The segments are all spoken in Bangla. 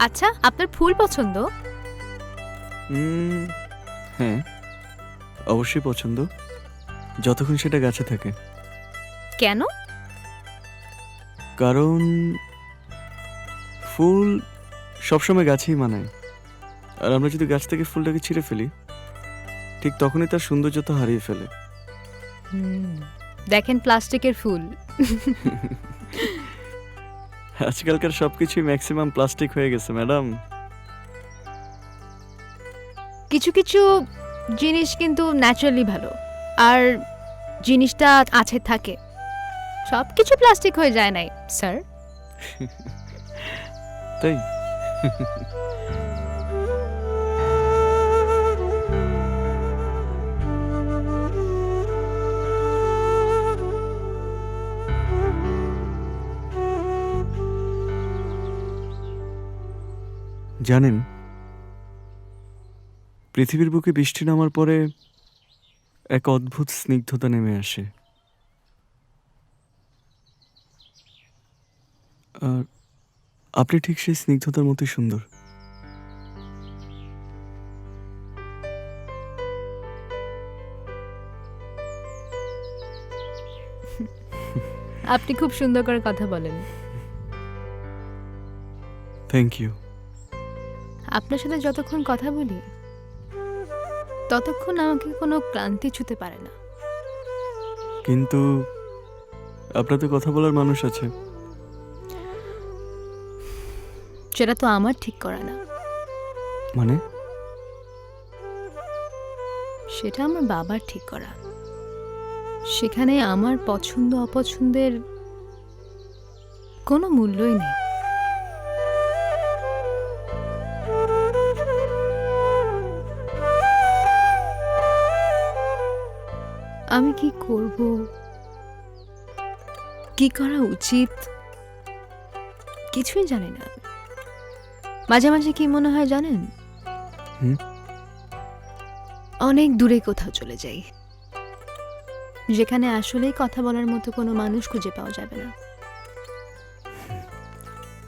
আচ্ছা, আপনার ফুল পছন্দ? হ্যাঁ, অবশ্যই পছন্দ, যতক্ষণ সেটা গাছে থাকে। কেন? কারণ ফুল সবসময় গাছেই মানায়, আর আমরা যদি গাছ থেকে ফুলটাকে ছিঁড়ে ফেলি, ঠিক তখনই তার সৌন্দর্যতা হারিয়ে ফেলে। দেখেন প্লাস্টিকের ফুল। আজকালকার সবকিছুই ম্যাক্সিমাম প্লাস্টিক হয়ে গেছে ম্যাডাম। কিছু কিছু জিনিস কিন্তু ন্যাচারালি ভালো, আর জিনিসটা আছে থাকে। সব কিছু প্লাস্টিক হয়ে যায় নাই স্যার। তাই জানেন, পৃথিবীর বুকে বৃষ্টি নামার পরে এক অদ্ভুত স্নিগ্ধতা নেমে আসে, আর আপনি ঠিক সেই স্নিগ্ধতার মতোই সুন্দর। আপনি খুব সুন্দর করে কথা বলেন। Thank you. আপনার সাথে যতক্ষণ কথা বলি ততক্ষণ আমাকে কোনো ক্লান্তি ছুতে পারে না। কিন্তু আপনার তো কথা বলার মানুষ আছে। সেটা তো আমার ঠিক করা না, মানে? সেটা আমার বাবার ঠিক করা। সেখানে আমার পছন্দ অপছন্দের কোনো মূল্যই নেই। আমি কি করব, কি করা উচিত, কিছুই জানি না। মাঝে মাঝে কি মনে হয় জানেন, হুম? অনেক দূরে কোথাও চলে যাই, যেখানে আসলেই কথা বলার মতো কোনো মানুষ খুঁজে পাওয়া যাবে না।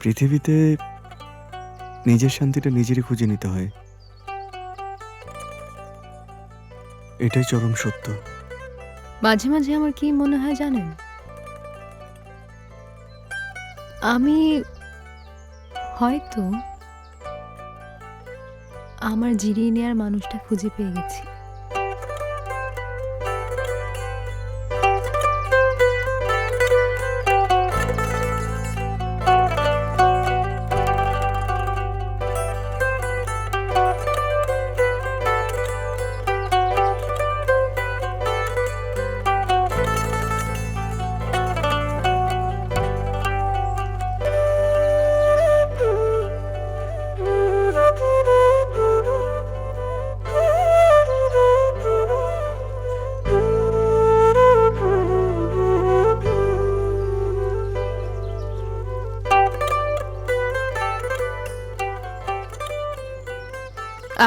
পৃথিবীতে নিজের শান্তিটা নিজেরই খুঁজে নিতে হয়, এটাই চরম সত্য। মাঝে মাঝে আমার কি মনে হয় জানেন, আমি হয়তো আমার জিরিয়ে নেওয়ার মানুষটা খুঁজে পেয়ে গেছি।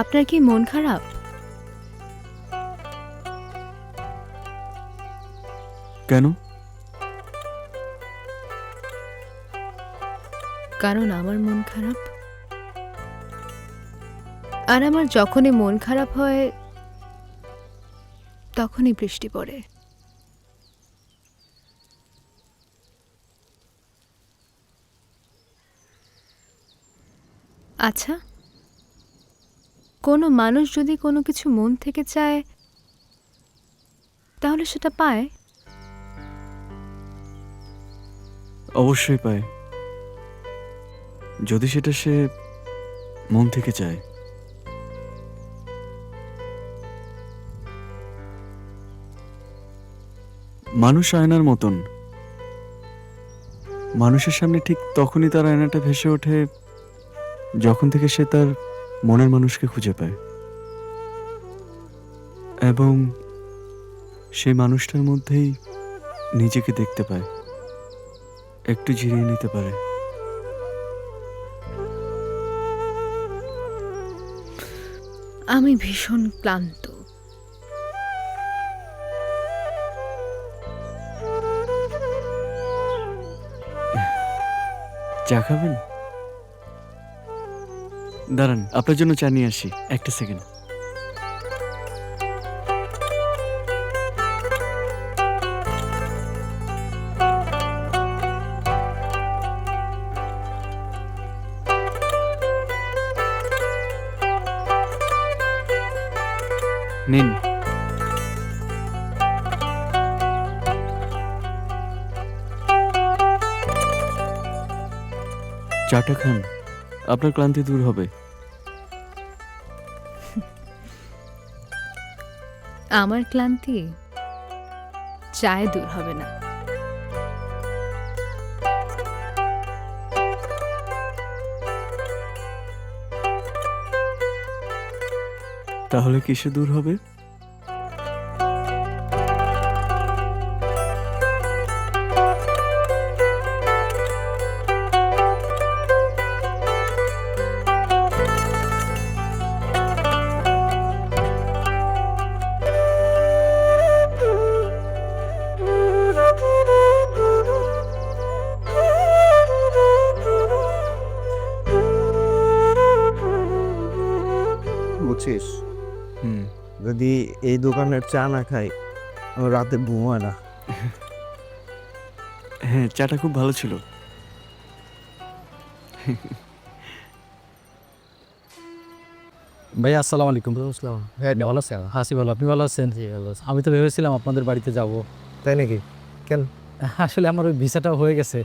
আপনার কি মন খারাপ? কেন? কারণ আমার মন খারাপ, আর আমার যখনই মন খারাপ হয় তখনই বৃষ্টি পড়ে। আচ্ছা, কোনো মানুষ যদি কোনো কিছু মন থেকে চায় তাহলে সেটা পায়? অবশ্যই পায়, যদি সেটা সে মন থেকে চায়। মানুষ আয়নার মতন, মানুষের সামনে ঠিক তখনই তার আয়নাটা ভেসে ওঠে যখন থেকে সে তার মনের মানুষকে খুঁজে পায়, এবং সেই মানুষটার মধ্যেই নিজেকে দেখতে পায়, একটু জিরিয়ে নিতে পারে। আমি ভীষণ ক্লান্ত। চা খাবেন? দাঁড়ান, আপনার জন্য চা নিয়ে আসি, একটা সেকেন্ড। নিন। চাটা খান, আপনার ক্লান্তি দূর হবে। আমার ক্লান্তি চায়ে দূর হবে না। তাহলে কিসে দূর হবে? বুঝছিস, হুম। যদি এই দোকানের চা না খাই আমার রাতে ঘুম হয় না। হ্যাঁ, চাটা খুব ভালো ছিল। ভাই আসসালামু আলাইকুম। হ্যাঁ, ভালো আছেন? হাসি ভালো, আপনি ভালো আছেন? আমি তো ভেবেছিলাম আপনাদের বাড়িতে যাব। তাই নাকি? কেন? আসলে আমার ওই ভিসাটাও হয়ে গেছে,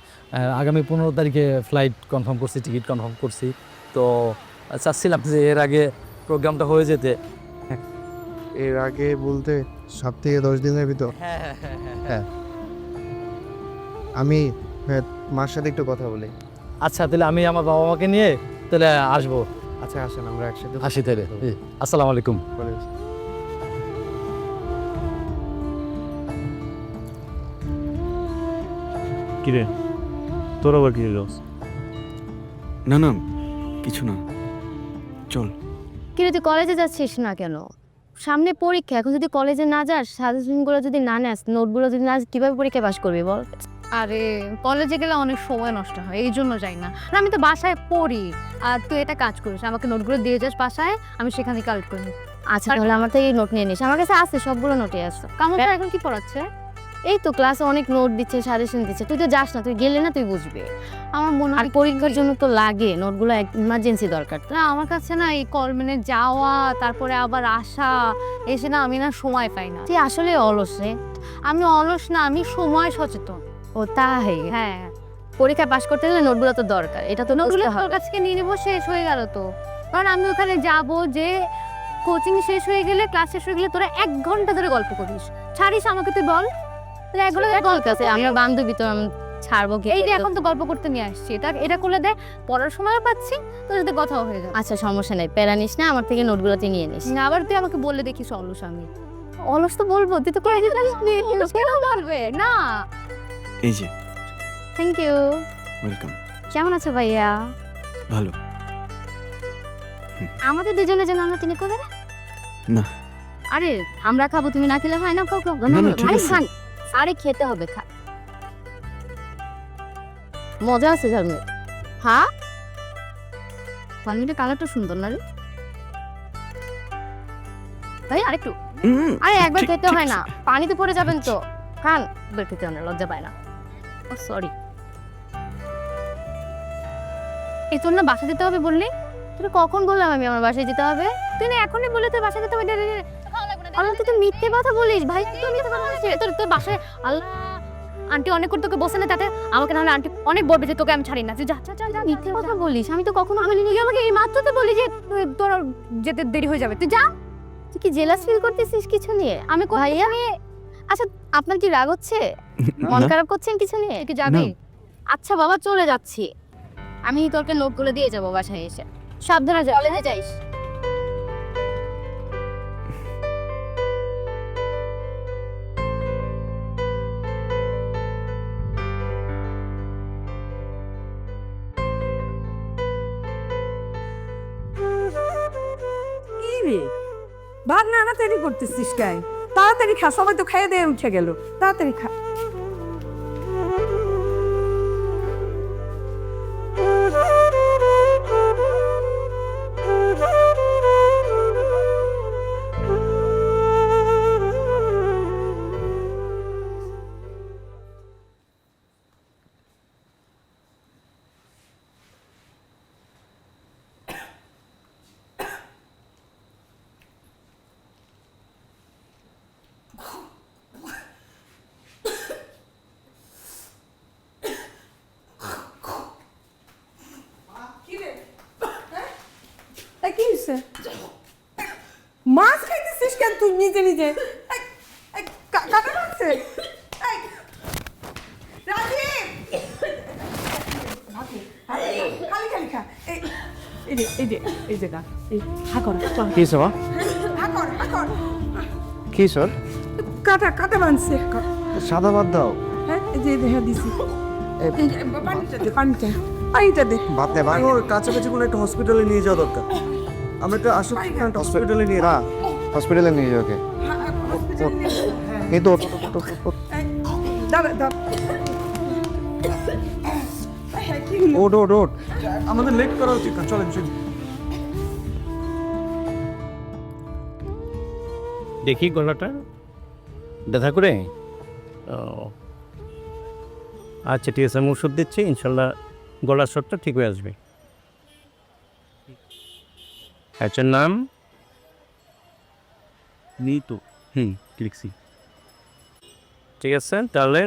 আগামী 15 তারিখে ফ্লাইট কনফার্ম করছি, টিকিট কনফার্ম করছি। তো চাচ্ছিলাম যে এর আগে প্রোগ্রামটা হয়ে যেতে। এর আগে বলতে 7 থেকে 10 দিনের ভিতর। হ্যাঁ। আমি মার সাথে একটু কথা বলি। আচ্ছা, তাহলে আমি আমার বাবা মাকে নিয়ে তাহলে আসবো। আচ্ছা আসেন, আমরা একসাথে আসি তাহলে। আসসালামু আলাইকুম। বলি। কিরে তোর আবার কি হলো? না না, কিছু না, চল। কিন্তু তুই কলেজে যাচ্ছিস না কেন? সামনে পরীক্ষা, এখন যদি কলেজে না যাস, সাজেশনগুলো যদি না নেস, নোটগুলো যদি না, কিভাবে পরীক্ষা পাস করবি বল? আরে কলেজে গেলে অনেক সময় নষ্ট হয়, এই জন্য যাই না। আর আমি তো বাসায় পড়ি। আর তুই এটা কাজ করিস, আমাকে নোটগুলো দিয়ে যাস বাসায়, আমি সেখান থেকে কালেক্ট করে নিই। আচ্ছা তাহলে আমার থেকে নোট নিয়ে নিস, আমার কাছে আছে, সবগুলো নোটে আছে। কামল স্যার এখন কি পড়াচ্ছে? এই তো ক্লাসে অনেক নোট দিচ্ছে, সাজেশন দিচ্ছে, তুই তো যাস না, তুই গেলে না তুই বুঝবি। আমার মনে আর হয় পরীক্ষার জন্য তো লাগে নোটগুলো, ইমার্জেন্সি দরকার। না, আমার কাছে না এই মানে যাওয়া তারপরে আবার আসা, এসে না আমি না সময় পাই না। তুই আসলে অলস রে। আমি অলস না, আমি সময় সচেতন। ও তাই? হ্যাঁ, পরীক্ষা পাস করতে গেলে নোটগুলো তো দরকার, এটা তো নোটগুলো বুঝতে তোর হবে। কাছ থেকে নিয়ে নেবো, শেষ হয়ে গেল তো। কারণ আমি ওখানে যাব, যে কোচিং শেষ হয়ে গেলে, ক্লাস শেষ হয়ে গেলে তোরা 1 ঘন্টা ধরে গল্প করিস, ছাড়িস আমাকে, তুই বল। তাহলে এগুলো গল্প আছে, আমার বান্ধবী তো আমি ছাড়বো কি? এই যে এখন তো গল্প করতে নিয়ে আসছি, এটা করলে দে, পড়ার সময়ও পাচ্ছি, তোর সাথে কথাও হয়ে যাবে। আচ্ছা সমস্যা নেই, প্যারা নিস না, আমার থেকে নোটগুলো তুই নিয়ে নিস। আবার তুই আমাকে বললে দেখিস অলস আমি। অলস তো বলবো, তুই তো করে কেন বলবে না? এই যে, থ্যাংক ইউ। ওয়েলকাম। কেমন আছো ভাইয়া? ভালো। আমাদের দুজনের জন্য আমরা তিনি করে না। আরে আমরা খাবো, তুমি না খেলে হয় না? খাও খাও। না, না, ঠিক আরে আছে। খান, আরে খেতে হবে, খা। মজা আছে ঝালমুড়ি। হ্যাঁ, ঝালমুড়ির কালারটা সুন্দর না রে? ভাই আরেকটু। আরে একবার ঠিক- খেতে ঠিক হয় না, আছে। পানিতে পড়ে যাবেন তো। খান, একবার খেতে হয় না, লজ্জা পায় না। ও সরি। এই তোর না বাসা যেতে হবে বললি? তোকে কখন বললাম আমি আমার বাসায় যেতে হবে? তুই না এখনই বলে তোর বাসা যেতে হবে। আল্লাহ, তুই তো মিথ্যে কথা বলিস ভাই, তুই তো মিথ্যে কথা বলিস। তোর বাসায় আল্লাহ আন্টি অনেক করে তোকে বসে না, তাতে আমাকে নাহলে আন্টি অনেক বলবে যে তোকে আমি ছাড়ি না। তুই যা যা যা। মিথ্যে কথা বলিস, আমি তো কখনো বলিনি। তুই আমাকে এই মাত্র তো বলি যে তোর যেতে দেরি হয়ে যাবে, তুই যা। তুই কি জেলাস ফিল করতেছিস কিছু নিয়ে? আমি ভাইয়া, আচ্ছা আপনার কি রাগ হচ্ছে? মন না। খারাপ করছেন কিছু নিয়ে? তুই কি যাবি? আচ্ছা বাবা, চলে যাচ্ছি আমি, তোকে নোটগুলো দিয়ে যাবো বাসায় এসে। সাবধানে যা, কলেজে যাইস। কি রে, ভাত নাড়াতাড়ি করতেছিস কাই? তাড়াতাড়ি খা, সবাই তো খাইয়ে দিয়ে উঠে গেল, তাড়াতাড়ি খা। হয়েছে? মাছ খাইতেছিস কেন তুই নিজে নিজে? এই, এই, কাটা মারছে? এই, রাজীব! খালি খালি খা। এই যে গা। এই, হা কর, চল। কি সবা হা কর, হা কর। কি সর কাটা মানছে। সাদা বাদ দাও হ্যাঁ, এই যে দেখা দিছি। এই যে, পানিটা দে। বাদ দে ভাই ওর কাছাকাছি কোনো একটা হসপিটালে নিয়ে যাওয়া দরকার। আমরা একটা আসুক হসপিটালে নিয়ে না হসপিটালে নিয়ে যাও ওকে এই তো দাঁড়া, দাঁড়া। ওট ওট ওট আমাদের লেট করা উচিত না, চলেন চলুন। দেখি গলাটা ব্যথা করে। ও আচ্ছা ঠিক আছে, আমি ওষুধ দিচ্ছি, ইনশাল্লাহ গলার স্বরটা ঠিক হয়ে আসবে। আচ্ছা, নাম নেই তো? লিখছি। ঠিক আছে, তাহলে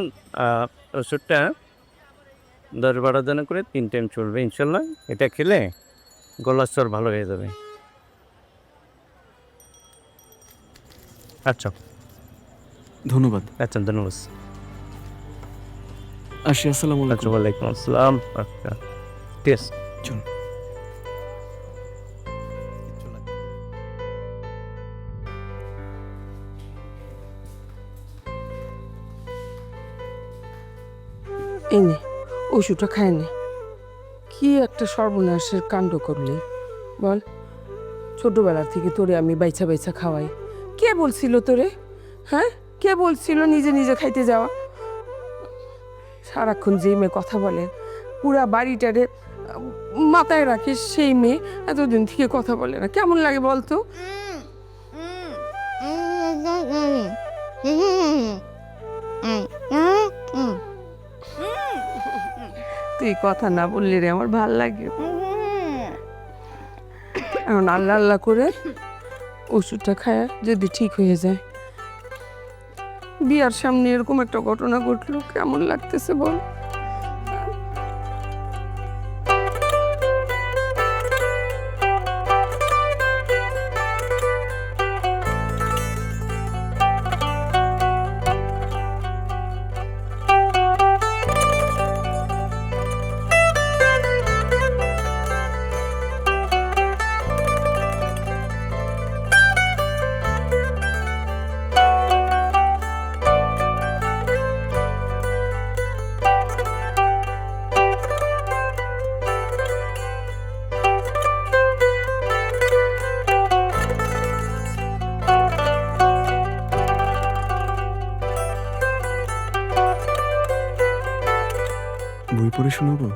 ওষুধটা 10-12 দিন করে 3 টাইম চলবে ইনশাল্লাহ। এটা খেলে গলার স্বর ভালো হয়ে যাবে। আচ্ছা ধন্যবাদ। আচ্ছা, ধন্যবাদ। আসি, আসসালামু আচ্ছা, আলাইকুম। ওয়ালাইকুম আসসালাম। আচ্ছা ঠিক আছে, চলুন। এই নে, ওষুধটা খায় নে। কি একটা সর্বনাশের কাণ্ড করলি বল। ছোটবেলা থেকে তোরে আমি বাইছা বাইছা খাওয়াই। কে বলছিল তোরে? হ্যাঁ, কে বলছিল নিজে নিজে খাইতে যাওয়া? সারাক্ষণ যে মেয়ে কথা বলে, পুরা বাড়িটারে মাথায় রাখে, সেই মেয়ে এতদিন থেকে কথা বলে না। কেমন লাগে বলতো? তুই কথা না বললি রে আমার ভাল লাগে। এখন আল্লাহ আল্লাহ করে ওষুধটা খায় যদি ঠিক হয়ে যায়। বিয়ার সামনে এরকম একটা ঘটনা ঘটলো, কেমন লাগতেছে বল? বই পড়ে শোনাবো?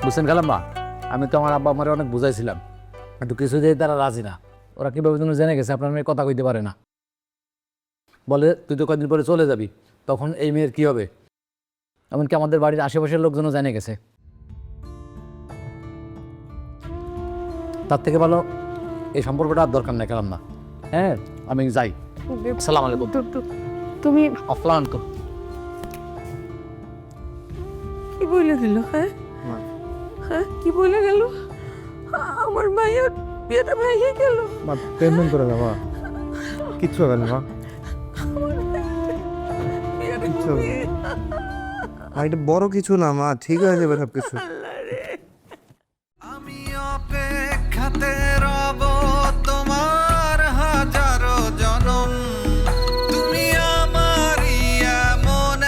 বুঝছেন খালাম্মা, আমি তো আমার আব্বা আমারে অনেক বুঝাইছিলাম, একটু কিছু দিয়ে তারা রাজি না। ওরা কীভাবে যেন জেনে গেছে আপনার মেয়ে কথা কইতে পারে না। বলে তুই তো কদিন পরে চলে যাবি, তখন এই মেয়ের কি হবে? এমনকি আমাদের বাড়ির আশেপাশের লোকজনও জেনে গেছে। তার থেকে ভালো এই সম্পর্কটা আর দরকার নাই খালাম্মা। হ্যাঁ, আমি যাই। সালাম আলাইকুম। তুমি অফলান তো কি বলে দিল? হ্যাঁ হ্যাঁ, কি বলে গেল? আমার মায়ের বিয়েটা ভেঙে গেল। মা টেনশন করে না মা, কিচ্ছু হবে না মা। কিচ্ছু হবে না। মা, এটা বড় কিছু না মা, ঠিক হয়ে যাবে সব কিছু। আমি অপেক্ষাতে রব তোমার হাজারো জনম। তুমি আমারই এমন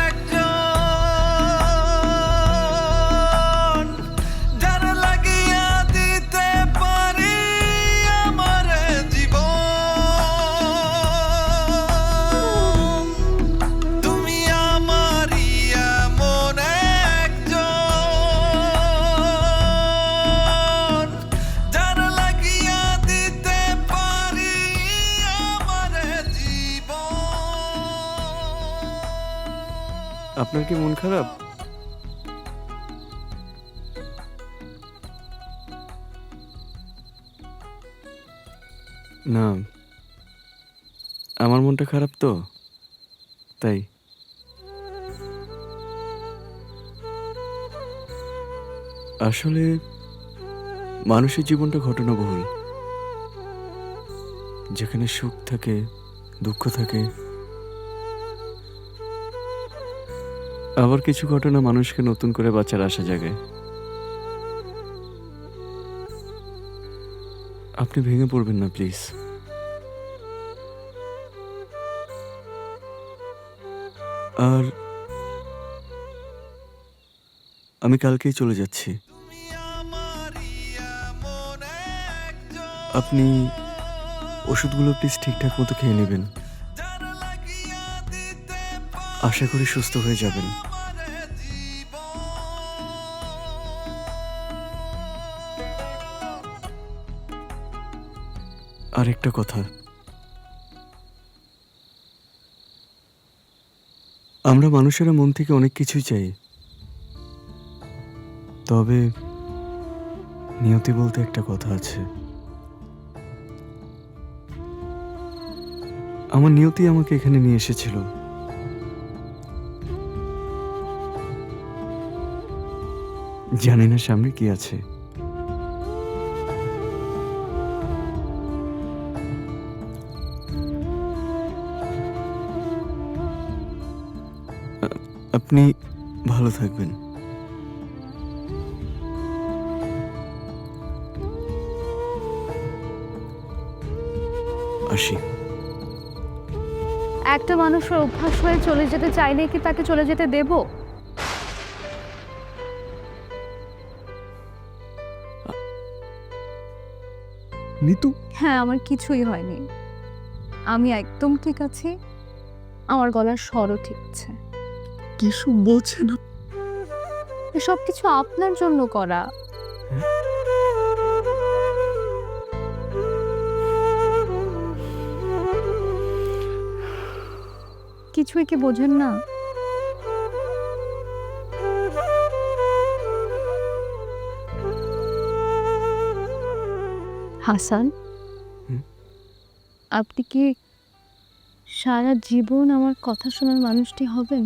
একজন, যার লাগিয়া দিতে পারি আমার জীবন। আপনার কি মন খারাপ? না, আমার মনটা খারাপ তো, তাই। আসলে মানুষের জীবনটা ঘটনাবহুল, যেখানে সুখ থাকে, দুঃখ থাকে, আবার কিছু ঘটনা মানুষকে নতুন করে বাঁচার আশা জাগায়। আপনি ভেঙে পড়বেন না প্লিজ। আর আমি কালকেই চলে যাচ্ছি। আপনি ওষুধগুলো প্লিজ ঠিকঠাক মতো খেয়ে নেবেন। আশা করি সুস্থ হয়ে যাবেন। আর একটা কথা, আমরা মানুষেরা মন থেকে অনেক কিছুই চাই, তবে নিয়তি বলতে একটা কথা আছে। আমার নিয়তি আমাকে এখানে নিয়ে এসেছিল। জানি না সামনে কি আছে। আপনি ভালো থাকবেন। আসি। একটা মানুষের অভ্যাস হয়ে চলে যেতে চাইলে কি তাকে চলে যেতে দেব? নিতু, হ্যাঁ, আমার কিছুই হয়নি, আমি একদম ঠিক আছি, আমার গলার স্বরও ঠিক আছে। কিছু বলছে না। সব কিছু আপনার জন্য করা। কিছুই কি বোঝেন না? হাসান, আপনি কি সারা জীবন আমার কথা শোনার মানুষটি হবেন?